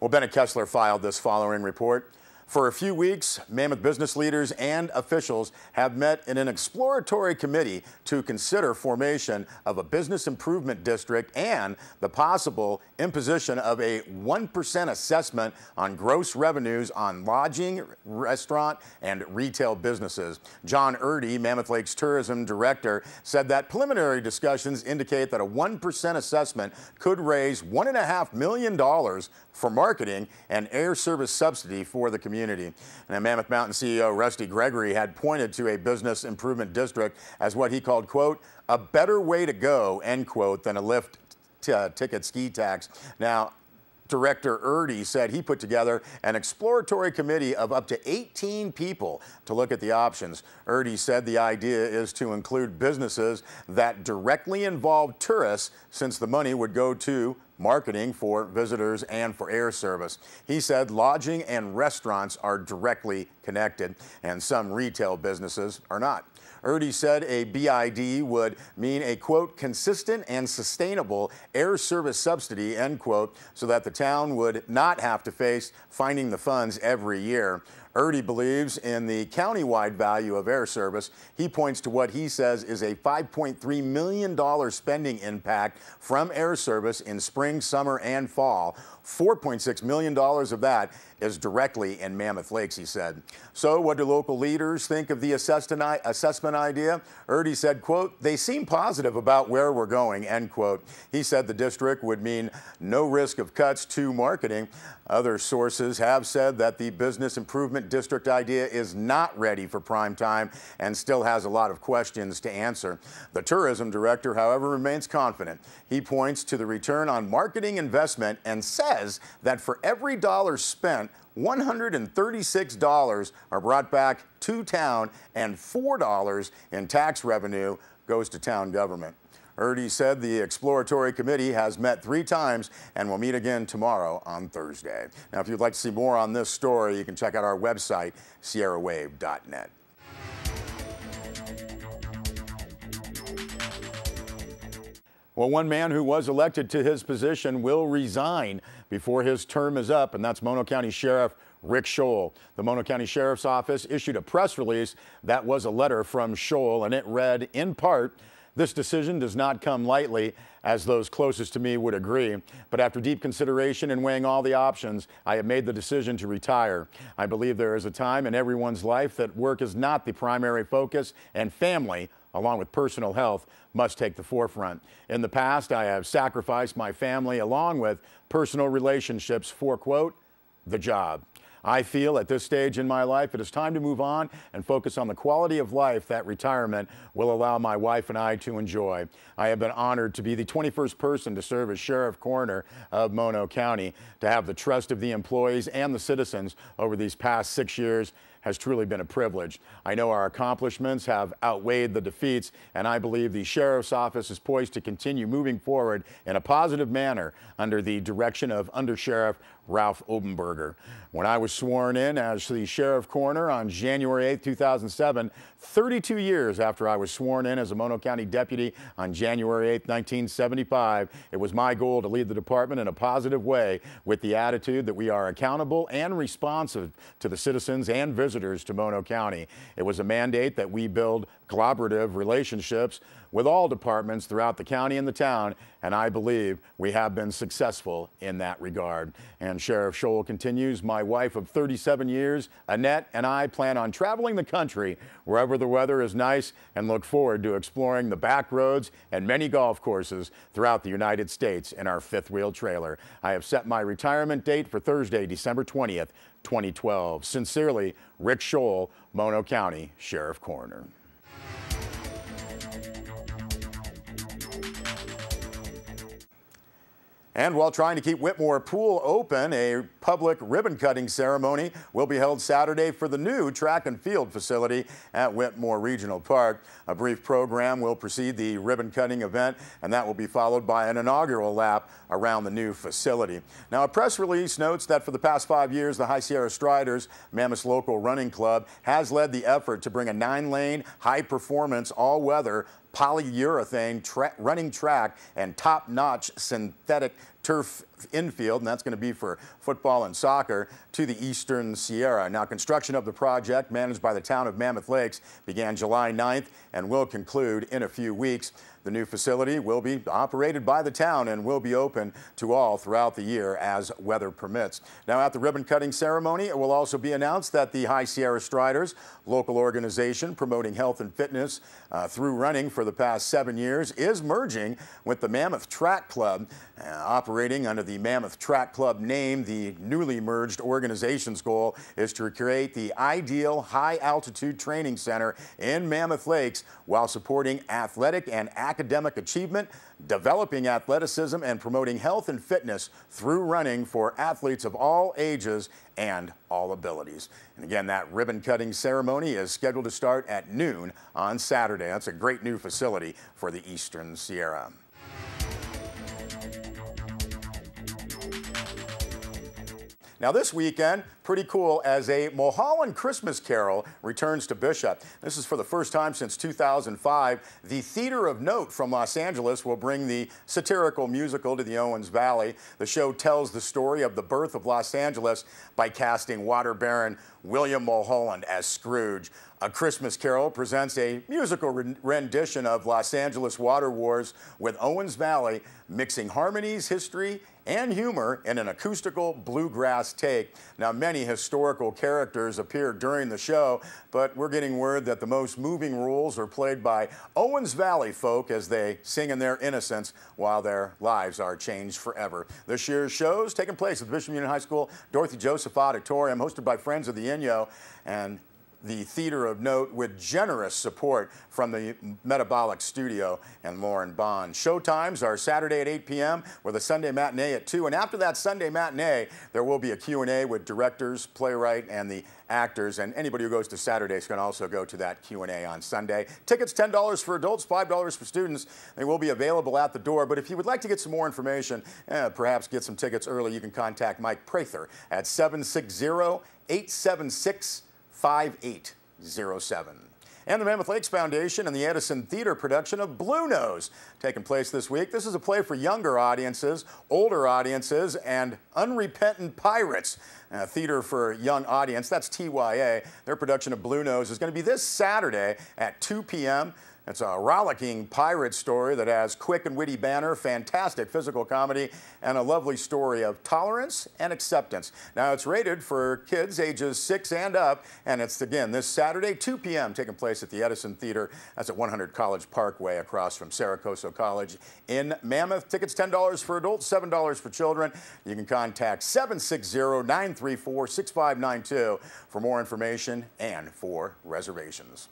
Well, Bennett Kessler filed this following report. For a few weeks, Mammoth business leaders and officials have met in an exploratory committee to consider formation of a business improvement district and the possible imposition of a 1% assessment on gross revenues on lodging, restaurant, and retail businesses. John Erdy, Mammoth Lakes Tourism Director, said that preliminary discussions indicate that a 1% assessment could raise $1.5 million for marketing and air service subsidy for the community. And Mammoth Mountain CEO Rusty Gregory had pointed to a business improvement district as what he called, quote, a better way to go, end quote, than a lift ticket ski tax. Now, Director Erdy said he put together an exploratory committee of up to 18 people to look at the options. Erdy said the idea is to include businesses that directly involve tourists, since the money would go to marketing for visitors and for air service. He said lodging and restaurants are directly connected, and some retail businesses are not. Erdy said a BID would mean a, quote, consistent and sustainable air service subsidy, end quote, so that the town would not have to face finding the funds every year. Erdy believes in the county-wide value of air service. He points to what he says is a $5.3 million spending impact from air service in spring, summer, and fall. $4.6 million of that is directly in Mammoth Lakes, he said. So what do local leaders think of the assessment idea? Erdy said, quote, they seem positive about where we're going, end quote. He said the district would mean no risk of cuts to marketing. Other sources have said that the business improvement district idea is not ready for prime time and still has a lot of questions to answer. The tourism director, however, remains confident. He points to the return on marketing investment and says that for every dollar spent, $136 are brought back to town and $4 in tax revenue goes to town government. Erdy said the exploratory committee has met 3 times and will meet again tomorrow on Thursday. Now, if you'd like to see more on this story, you can check out our website, sierrawave.net. Well, one man who was elected to his position will resign before his term is up, and that's Mono County Sheriff Rick Scholl. The Mono County Sheriff's Office issued a press release that was a letter from Scholl, and it read, in part, this decision does not come lightly, as those closest to me would agree. But after deep consideration and weighing all the options, I have made the decision to retire. I believe there is a time in everyone's life that work is not the primary focus, and family, along with personal health, must take the forefront. In the past, I have sacrificed my family along with personal relationships for, quote, the job. I feel at this stage in my life it is time to move on and focus on the quality of life that retirement will allow my wife and I to enjoy. I have been honored to be the 21st person to serve as Sheriff Coroner of Mono County. To have the trust of the employees and the citizens over these past 6 years has truly been a privilege. I know our accomplishments have outweighed the defeats, and I believe the Sheriff's Office is poised to continue moving forward in a positive manner under the direction of Under Sheriff Ralph Obenberger. When I was sworn in as the Sheriff Coroner on January 8, 2007, 32 years after I was sworn in as a Mono County Deputy on January 8, 1975, it was my goal to lead the department in a positive way with the attitude that we are accountable and responsive to the citizens and visitors to Mono County. It was a mandate that we build collaborative relationships with all departments throughout the county and the town, and I believe we have been successful in that regard. And Sheriff Scholl continues, my wife of 37 years, Annette, and I plan on traveling the country wherever the weather is nice and look forward to exploring the back roads and many golf courses throughout the United States in our 5th-wheel trailer. I have set my retirement date for Thursday, December 20th, 2012. Sincerely, Rick Scholl, Mono County Sheriff Coroner. And while trying to keep Whitmore Pool open, a public ribbon-cutting ceremony will be held Saturday for the new track and field facility at Whitmore Regional Park. A brief program will precede the ribbon-cutting event, and that will be followed by an inaugural lap around the new facility. Now, a press release notes that for the past 5 years, the High Sierra Striders, Mammoth's local running club, has led the effort to bring a 9-lane, high-performance, all-weather polyurethane running track and top-notch synthetic turf infield, and that's going to be for football and soccer, to the Eastern Sierra. Now, construction of the project, managed by the town of Mammoth Lakes, began July 9th and will conclude in a few weeks. The new facility will be operated by the town and will be open to all throughout the year as weather permits. Now, at the ribbon cutting ceremony, it will also be announced that the High Sierra Striders, local organization promoting health and fitness through running for the past 7 years, is merging with the Mammoth Track Club. Operating under the Mammoth Track Club name, the newly merged organization's goal is to create the ideal high-altitude training center in Mammoth Lakes while supporting athletic and academic achievement, developing athleticism, and promoting health and fitness through running for athletes of all ages and all abilities. And again, that ribbon cutting ceremony is scheduled to start at noon on Saturday. That's a great new facility for the Eastern Sierra. Now this weekend, pretty cool, as a Mulholland Christmas Carol returns to Bishop. This is for the first time since 2005. The Theater of Note from Los Angeles will bring the satirical musical to the Owens Valley. The show tells the story of the birth of Los Angeles by casting water baron William Mulholland as Scrooge. A Christmas Carol presents a musical rendition of Los Angeles water wars with Owens Valley mixing harmonies, history, and humor in an acoustical bluegrass take. Now, many historical characters appear during the show, but we're getting word that the most moving roles are played by Owens Valley folk as they sing in their innocence while their lives are changed forever. This year's show's taking place at the Bishop Union High School Dorothy Joseph Auditorium, hosted by Friends of the Inyo and the Theater of Note, with generous support from the Metabolic Studio and Lauren Bond. Showtimes are Saturday at 8 p.m. with a Sunday matinee at 2. And after that Sunday matinee, there will be a Q&A with directors, playwright, and the actors. And anybody who goes to Saturdays can also go to that Q&A on Sunday. Tickets $10 for adults, $5 for students. They will be available at the door. But if you would like to get some more information, perhaps get some tickets early, you can contact Mike Prather at 760-876-5807. And the Mammoth Lakes Foundation and the Edison Theater production of Blue Nose, taking place this week. This is a play for younger audiences, older audiences, and unrepentant pirates. Theater for young audience, that's TYA. Their production of Blue Nose is going to be this Saturday at 2 p.m. It's a rollicking pirate story that has quick and witty banter, fantastic physical comedy, and a lovely story of tolerance and acceptance. Now, it's rated for kids ages 6 and up, and it's, again, this Saturday, 2 p.m., taking place at the Edison Theater. That's at 100 College Parkway across from Saracoso College in Mammoth. Tickets $10 for adults, $7 for children. You can contact 760-934-6592 for more information and for reservations.